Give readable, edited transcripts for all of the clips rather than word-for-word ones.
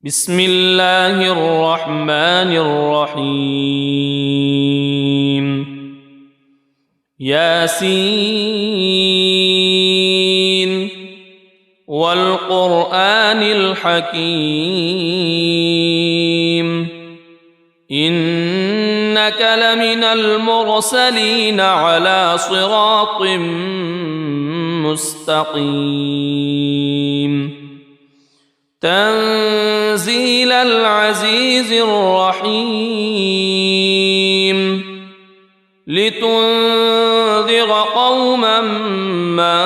بسم الله الرحمن الرحيم ياسين والقرآن الحكيم إنك لمن المرسلين على صراط مستقيم تنزيل العزيز الرحيم لتنذر قوما ما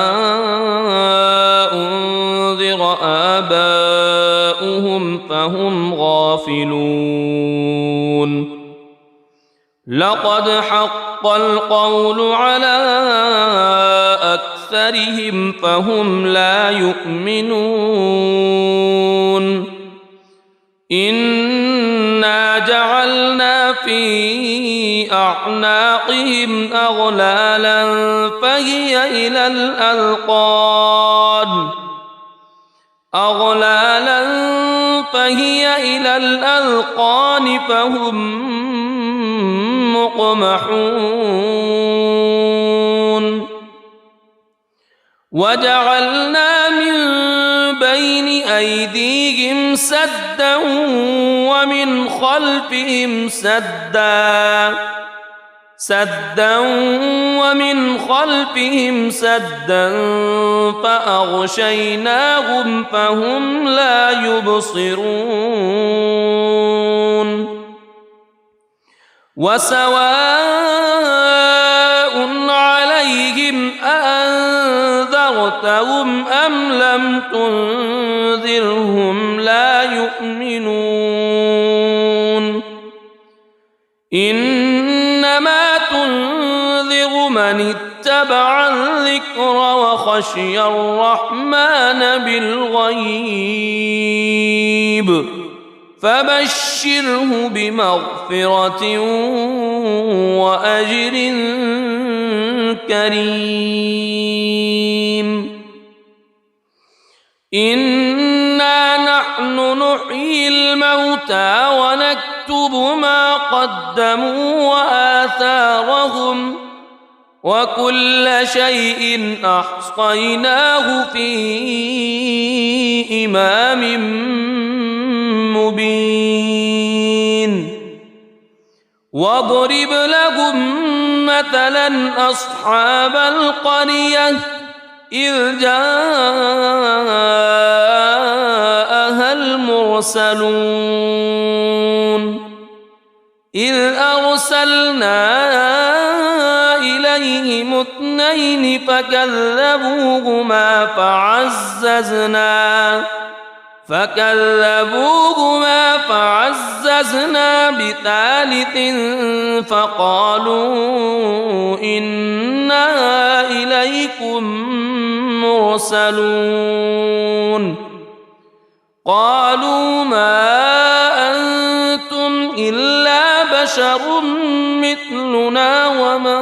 أنذر آباؤهم فهم غافلون لقد حق القول على أكثرهم فهم لا يؤمنون إنا جعلنا في أعناقهم أغلالا فهي إلى الأذقان فهم مقمحون وجعلنا من بين أيديهم سدا ومن خلفهم سدا فأغشيناهم فهم لا يبصرون وسواء عليهم أأنذرتهم أم لم تنذرهم لا يؤمنون إنما تنذر من اتبع الذكر وخشي الرحمن بالغيب فبشره بمغفرة وأجر كريم إنا نحن نحيي الموتى ونكتب ما قدموا وآثارهم وكل شيء أحصيناه في إمام مبين واضرب لهم مثلا أصحاب القرية إذ جاءها المرسلون إذ أرسلنا إليهم اثنين فكذبوهما فعززنا بثالث فقالوا إنا إليكم مرسلون قالوا ما أنتم إلا بشر مثلنا وما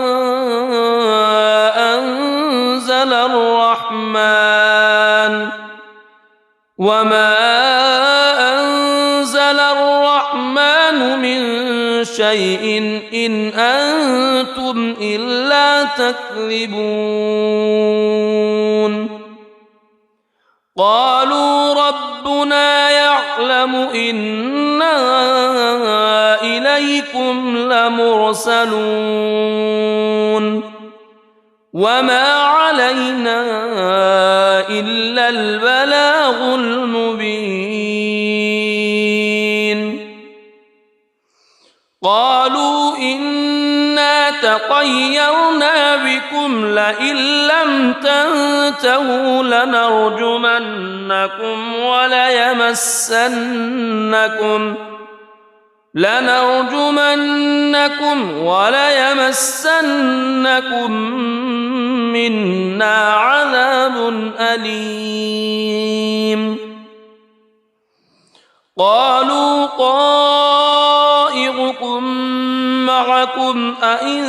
أنزل الرحمن من شيء إن أنتم إلا تكذبون قالوا ربنا يعلم إنا إليكم لمرسلون وما علينا إلا البلاغ المبين قالوا إنا تطيرنا بكم لئن لم تنتهوا لنرجمنكم وليمسنكم منا عذاب أليم قالوا طائركم معكم أئن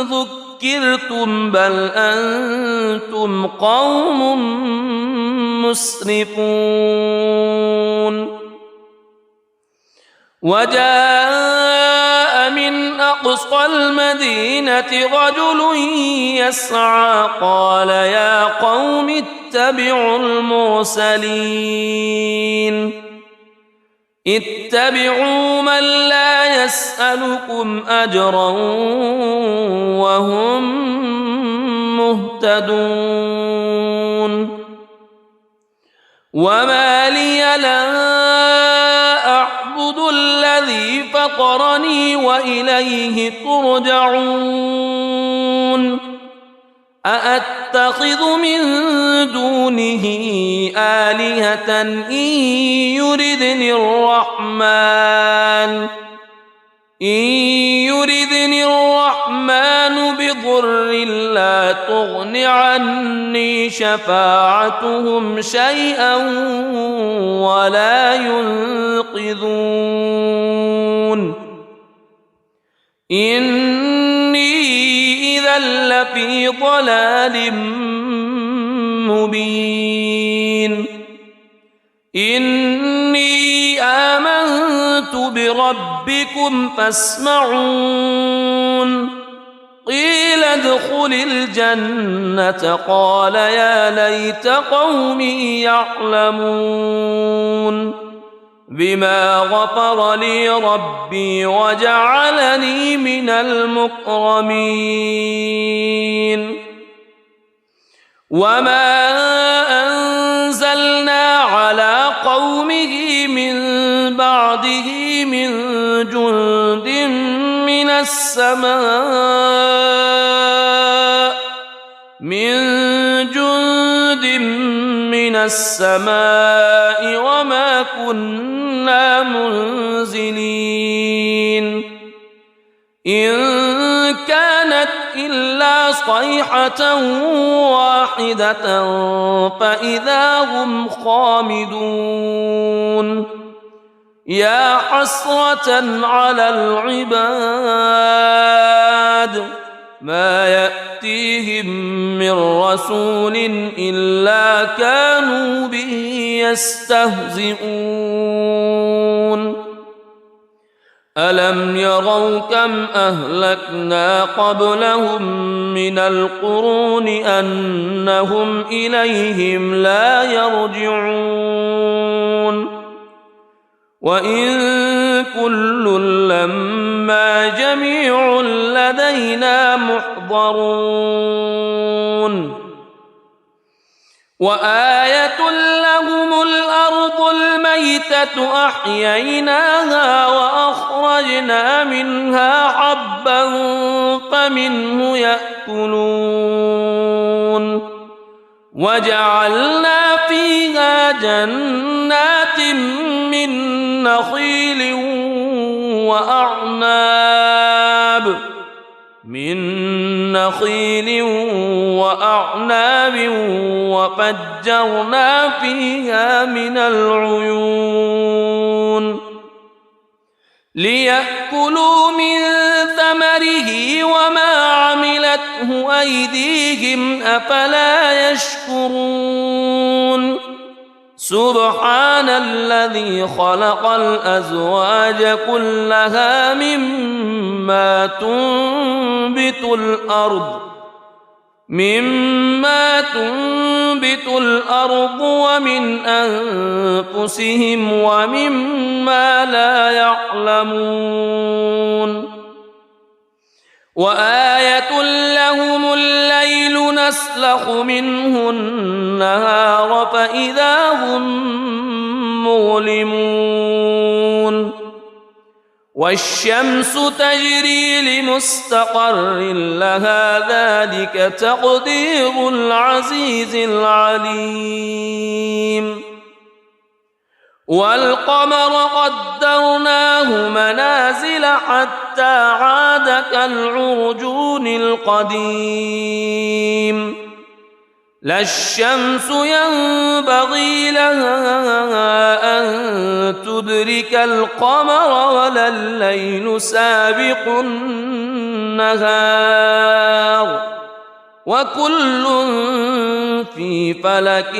ذكرتم بل أنتم قوم مسرفون وجاء من أقصى المدينة رجل يسعى قال يا قوم اتبعوا المرسلين اتبعوا من لا يسألكم أجرا وهم مهتدون وما لي لا أعبد الذي فطرني وإليه ترجعون أأتخذ من دونه آلهة إن يردني الرحمن بضر لا تغن عني شفاعتهم شيئا ولا ينقذون إني إذا لفي ضلال مبين إني آمنت بربكم فاسمعون قيل ادخل الجنة قال يا ليت قومي يعلمون بما غفر لي ربي وجعلني من المكرمين وما أنزلنا على قومه من بعده من جند من السماء وما كنا منزلين إن كانت إلا صيحة واحدة فإذا هم خامدون يا حسرة على العباد ما يأتيهم من رسول إلا كانوا به يستهزئون ألم يروا كم أهلكنا قبلهم من القرون أنهم إليهم لا يرجعون وإن كل لما جميع لدينا محضرون وآية لهم الأرض الميتة أحييناها وأخرجنا منها حبا فمنه يأكلون وجعلنا فيها جنات من نخيل وأعناب وفجرنا فيها من العيون ليأكلوا من ثمره وما عملته أيديهم أفلا يشكرون سبحان الذي خلق الأزواج كلها مما تنبت الأرض ومن أنفسهم ومما لا يعلمون وآية لهم الليل نسلخ منه النهار فإذا هم مظلمون والشمس تجري لمستقر لها ذلك تقدير العزيز العليم والقمر قدرناه منازل حتى عاد كالعرجون القديم لا الشمس ينبغي لها أن تدرك القمر ولا الليل سابق النهار وكل في فلك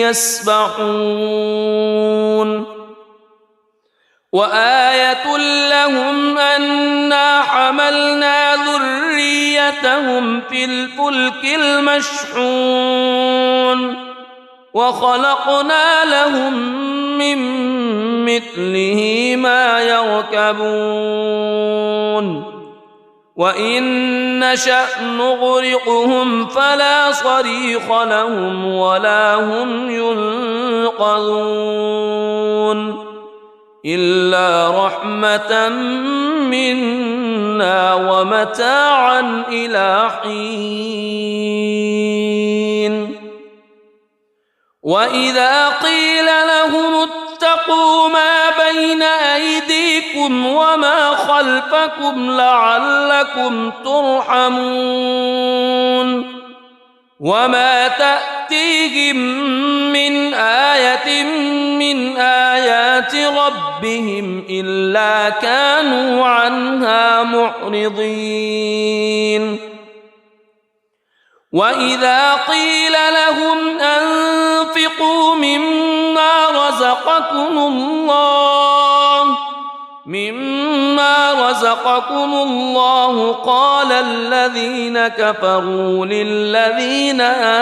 يسبحون وآية لهم أنا حملنا ذريتهم في الفلك المشحون وخلقنا لهم من مثله ما يركبون وإن نشأ نغرقهم فلا صريخ لهم ولا هم ينقذون إلا رحمة منا ومتاعا إلى حين وإذا قيل لهم اتقوا ما بين أيديكم وما خلفكم لعلكم ترحمون وما تأتيهم من آية من آيات ربهم إلا كانوا عنها معرضين وإذا قيل لهم أنفقوا مما رزقكم الله قال الذين كفروا للذين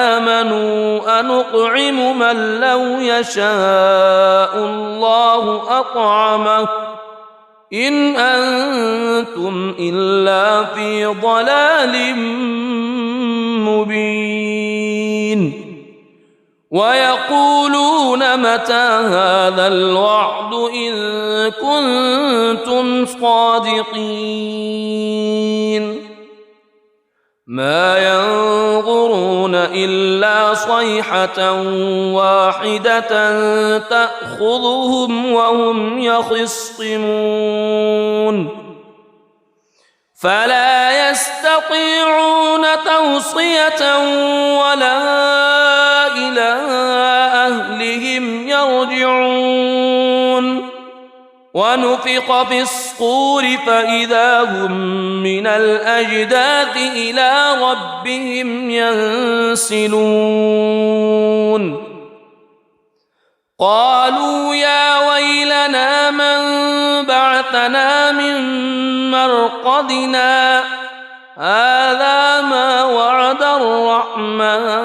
آمنوا أنطعم من لو يشاء الله أطعمه إن أنتم إلا في ضلال مبين ويقولون متى هذا الوعد إن كنتم صادقين ما ينظرون إلا صيحة واحدة تأخذهم وهم يخصمون فلا يستطيعون توصية ولا إلى أهلهم يرجعون ونفخ في الصور فإذا هم من الأجداث إلى ربهم ينسلون قالوا يا ويلنا من بعثنا من مرقدنا هذا ما وعد الرحمن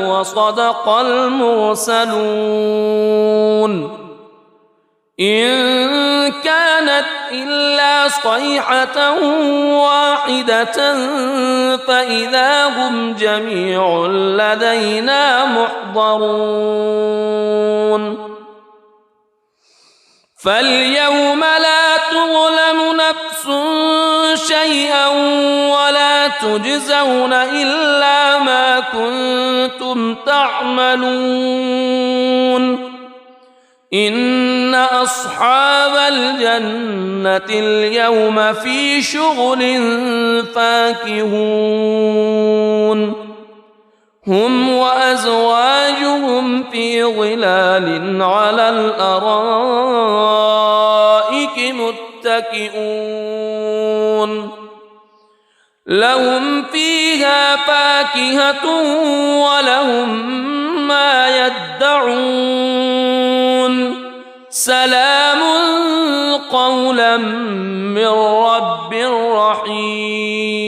وصدق المرسلون إن كانت إلا صيحة واحدة فإذا هم جميع لدينا محضرون فاليوم لا تظلم نفس شيئا ولا تجزون إلا ما كنتم تعملون إن أصحاب الجنة اليوم في شغل فاكهون هم وأزواجهم في ظلال على الأرائك متكئون لهم فيها فاكهة ولهم ما يدعون سلام قولا من رب رحيم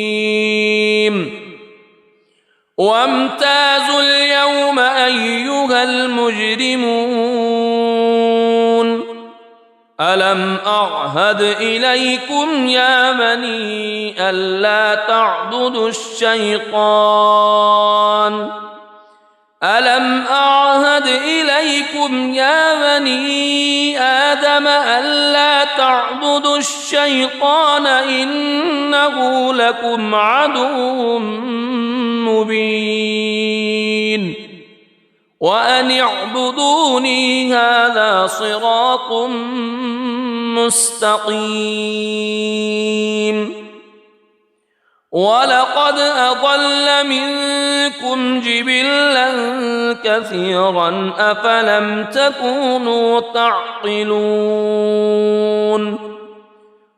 وامتازوا اليوم أيها المجرمون ألم أعهد إليكم يا بني ألا تعبدوا الشيطان ألم أعهد إليكم يا بني آدم ألا تعبدوا الشيطان إنه لكم عدو مبين وأن اعبدوني هذا صراط مستقيم ولقد أضل منكم جبلا كثيرا أفلم تكونوا تعقلون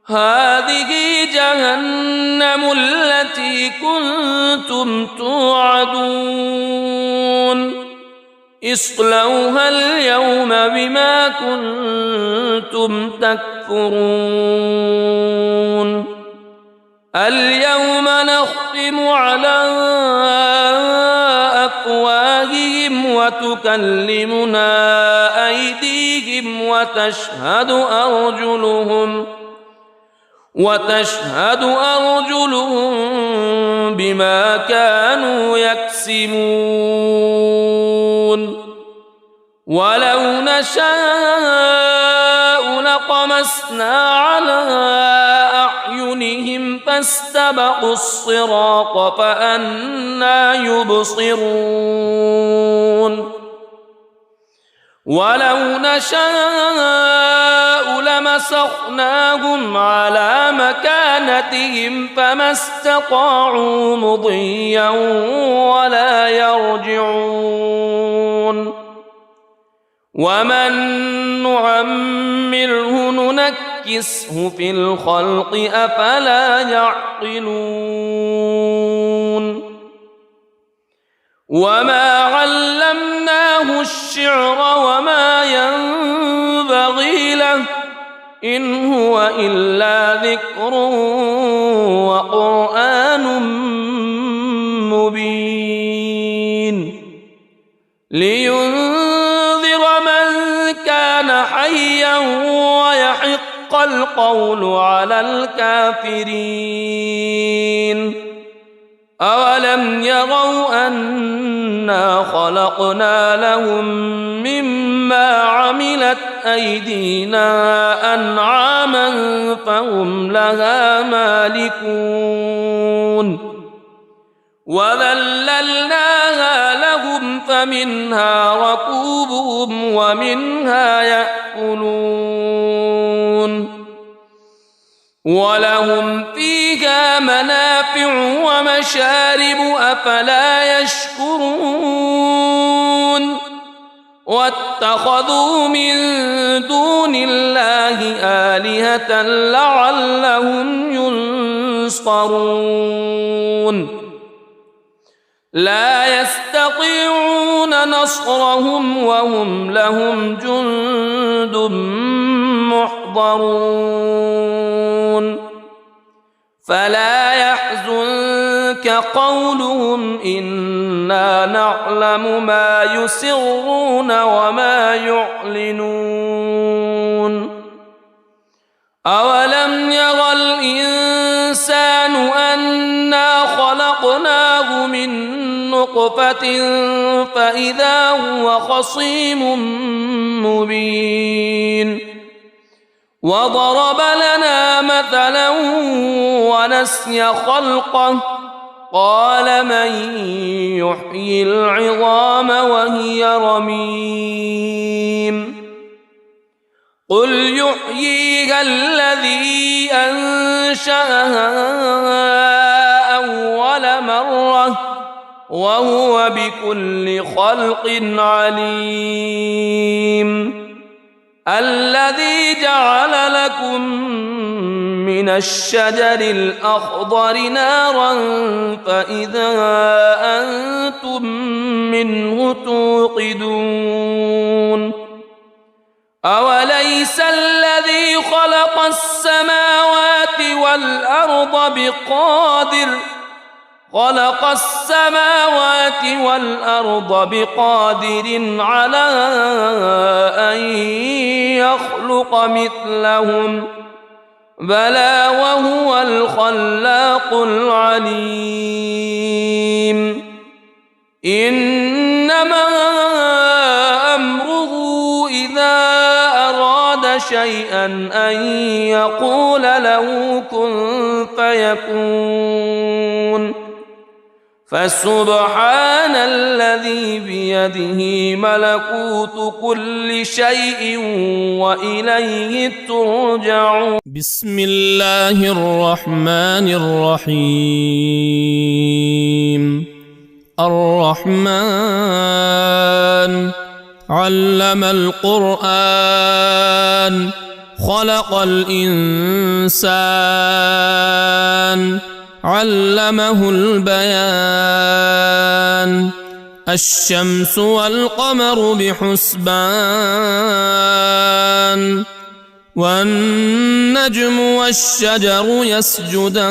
هذه جهنم التي كنتم توعدون اصلوها اليوم بما كنتم تكفرون اليوم نختم على أفواههم وتكلمنا أيديهم وتشهد أرجلهم بما كانوا يكسبون ولو نشاء لطمسنا على أعينهم فاستبقوا الصراط فأنى يبصرون ولو نشاء لمسخناهم على مكانتهم فما استطاعوا مضيا ولا يرجعون ومن نعمره ننكسه في الخلق أفلا يعقلون وما علمناه الشعر وما ينبغي له إن هو إلا ذكر وقرآن مبين لينذر من كان حيا ويحق القول على الكافرين أولم يروا أنا خلقنا لهم مما عملت أيدينا أنعاما فهم لها مالكون وذللناها لهم فمنها ركوبهم ومنها يأكلون ولهم فيها منافع ومشارب أفلا يشكرون واتخذوا من دون الله آلهة لعلهم ينصرون لا يستطيعون نصرهم وهم لهم جند محضرون فلا يحزنك قولهم إنا نعلم ما يسرون وما يعلنون أولم ير الإنسان أنا خلقناه من نطفة فإذا هو خصيم مبين وضرب لنا مثلا ونسي خلقه قال من يحيي العظام وهي رميم قل يحييها الذي أنشأها أول مرة وهو بكل خلق عليم الذي جعل لكم من الشجر الأخضر نارا فإذا أنتم منه توقدون أوليس الذي خلق السماوات والأرض بقادر على أن يخلق مثلهم بلى وهو الخلاق العليم إنما أمره إذا أراد شيئا أن يقول له كن فيكون فسبحان الذي بيده ملكوت كل شيء وإليه ترجعون بسم الله الرحمن الرحيم الرحمن علم القرآن خلق الإنسان علمه البيان الشمس والقمر بحسبان والنجم والشجر يسجدان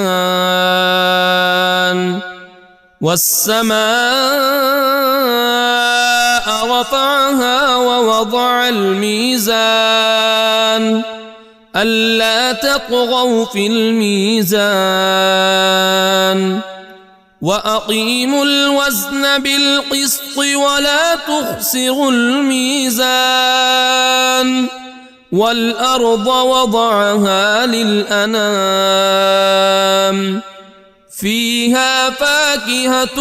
والسماء رفعها ووضع الميزان ألا تطغوا في الميزان وأقيموا الوزن بالقسط ولا تخسروا الميزان والأرض وضعها للأنام فيها فاكهة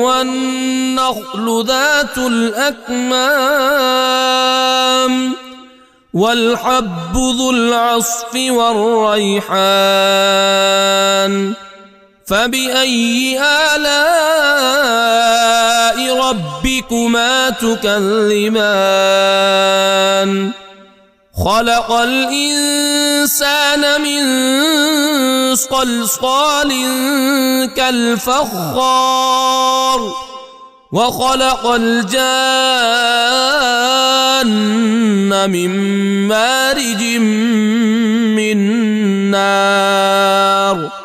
والنخل ذات الأكمام والحب ذو العصف والريحان فبأي آلاء ربكما تكذبان خلق الإنسان من صلصال كالفخار وخلق الجان من مارج من نار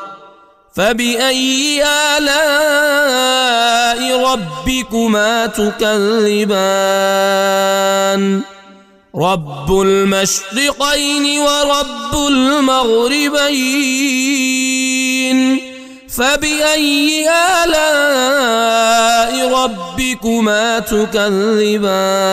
فبأي آلاء ربكما تكذبان رب المشرقين ورب المغربين فبأي آلاء ربكما تكذبان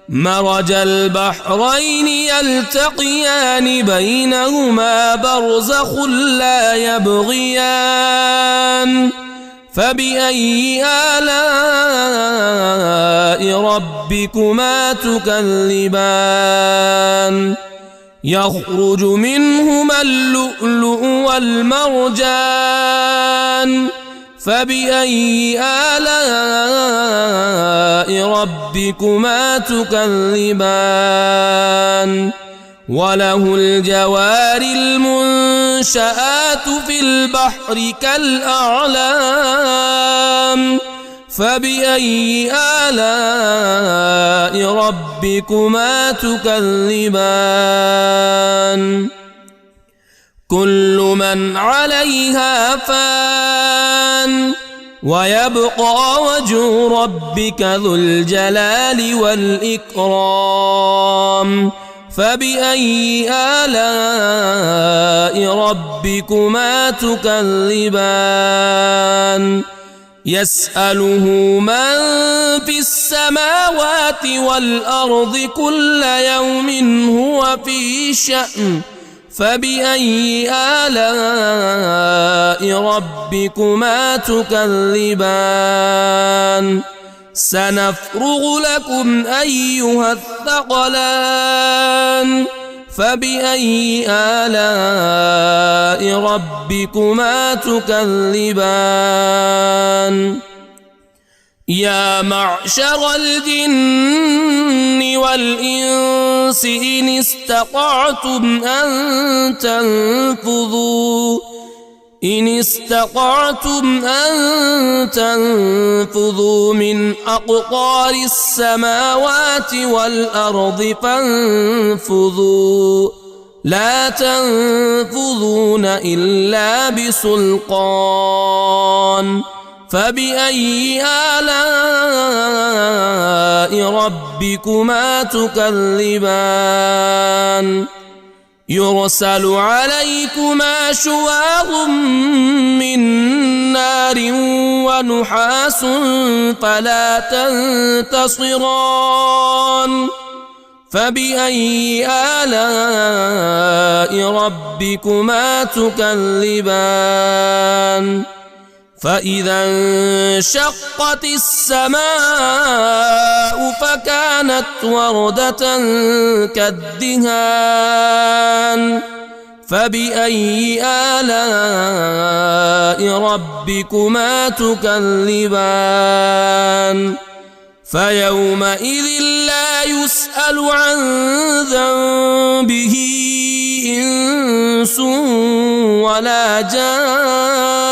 مرج البحرين يلتقيان بينهما برزخ لا يبغيان فبأي آلاء ربكما تكذبان يخرج منهما اللؤلؤ والمرجان فبأي آلاء ربكما تكذبان وله الجوار المنشآت في البحر كالأعلام فبأي آلاء ربكما تكذبان كل من عليها فان ويبقى وجه ربك ذو الجلال والإكرام فبأي آلاء ربكما تكذبان يسأله من في السماوات والأرض كل يوم هو في شأن فبأي آلاء ربكما تكذبان سنفرغ لكم أيها الثقلان فبأي آلاء ربكما تكذبان يا معشر الجن والإنس إن استطعتم أن تنفذوا من أقطار السماوات والأرض فانفذوا لا تنفذون إلا بسلطان فبأي آلاء ربكما تكذبان يرسل عليكما شواظ من نار ونحاس فلا تنتصران فبأي آلاء ربكما تكذبان فإذا انشقت السماء فكانت وردة كالدهان فبأي آلاء ربكما تكذبان فيومئذ لا يسأل عن ذنبه إنس ولا جان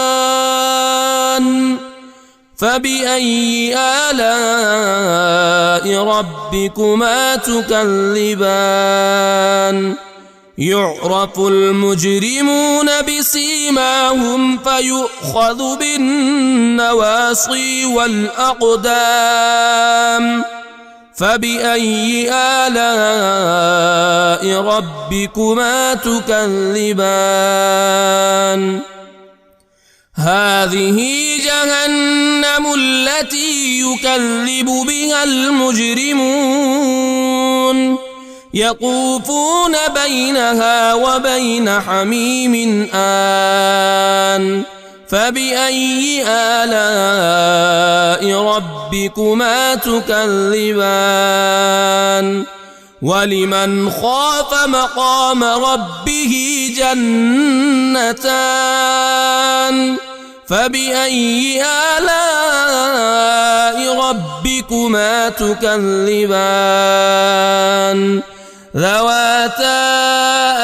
فبأي آلاء ربكما تكذبان يعرف المجرمون بسيماهم فيؤخذ بالنواصي والأقدام فبأي آلاء ربكما تكذبان هذه جهنم التي يكذب بها المجرمون يطوفون بينها وبين حميم آن فبأي آلاء ربكما تكذبان ولمن خاف مقام ربه جنتان فبأي آلاء ربكما تكذبان ذواتا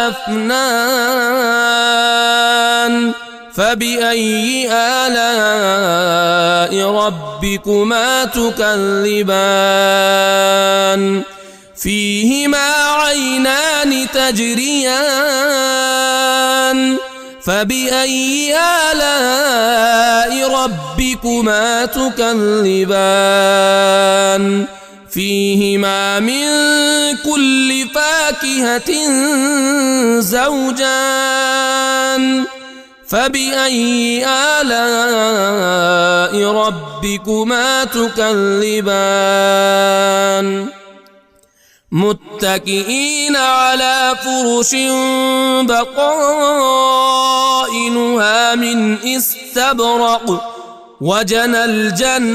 أفنان فبأي آلاء ربكما تكذبان فيهما عينان تجريان فبأي آلاء ربكما تكذبان فيهما من كل فاكهة زوجان فبأي آلاء ربكما تكذبان متكئين على فرش بطائنها من استبرق وجنى الجنتين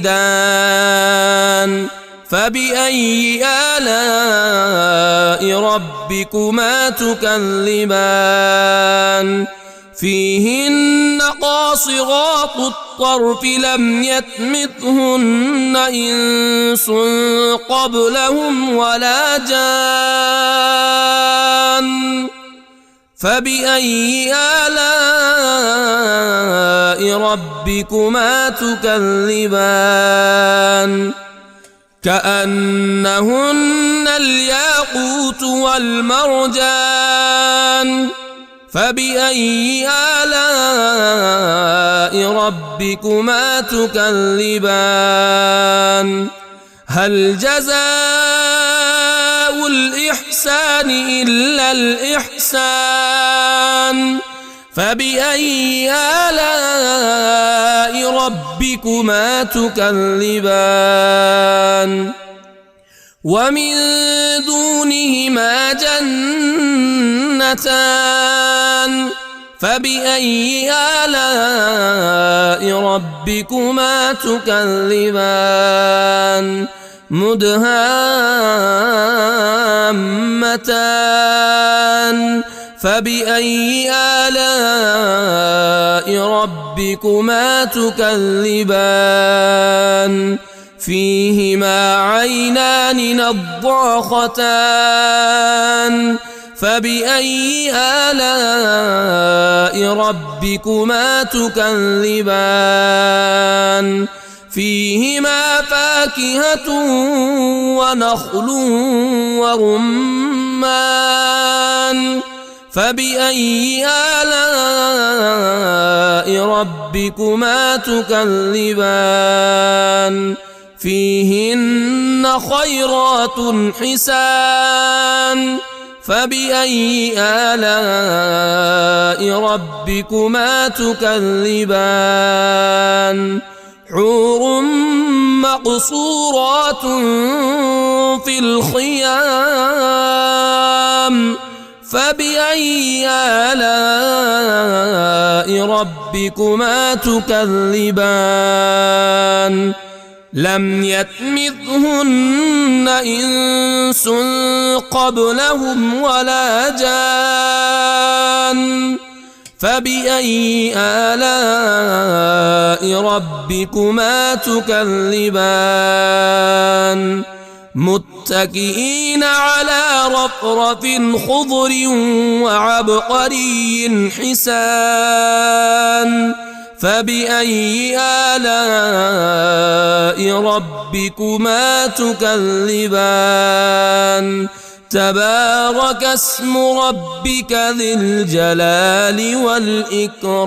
دان فبأي آلاء ربكما تكذبان فيهن قاصرات الطرف لم يطمثهن إنس قبلهم ولا جان فبأي آلاء ربكما تكذبان كأنهن الياقوت والمرجان فبأي آلاء ربكما تكذبان هل جزاء الإحسان إلا الإحسان فبأي آلاء ربكما تكذبان ومن دونهما جنتان فبأي آلاء ربكما تكذبان مدهامتان فبأي آلاء ربكما تكذبان فيهما عينان نضاختان فبأي آلاء ربكما تكذبان فيهما فاكهة ونخل ورمان فبأي آلاء ربكما تكذبان فيهن خيرات حسان فبأي آلاء ربكما تكذبان حور مقصورات في الخيام فبأي آلاء ربكما تكذبان لم يطمثهن إنس قبلهم ولا جان فبأي آلاء ربكما تكذبان متكئين على رفرف خضر وعبقري حسان فبأي آلاء ربكما تكذبان تبارك اسم ربك ذي الجلال والإكرام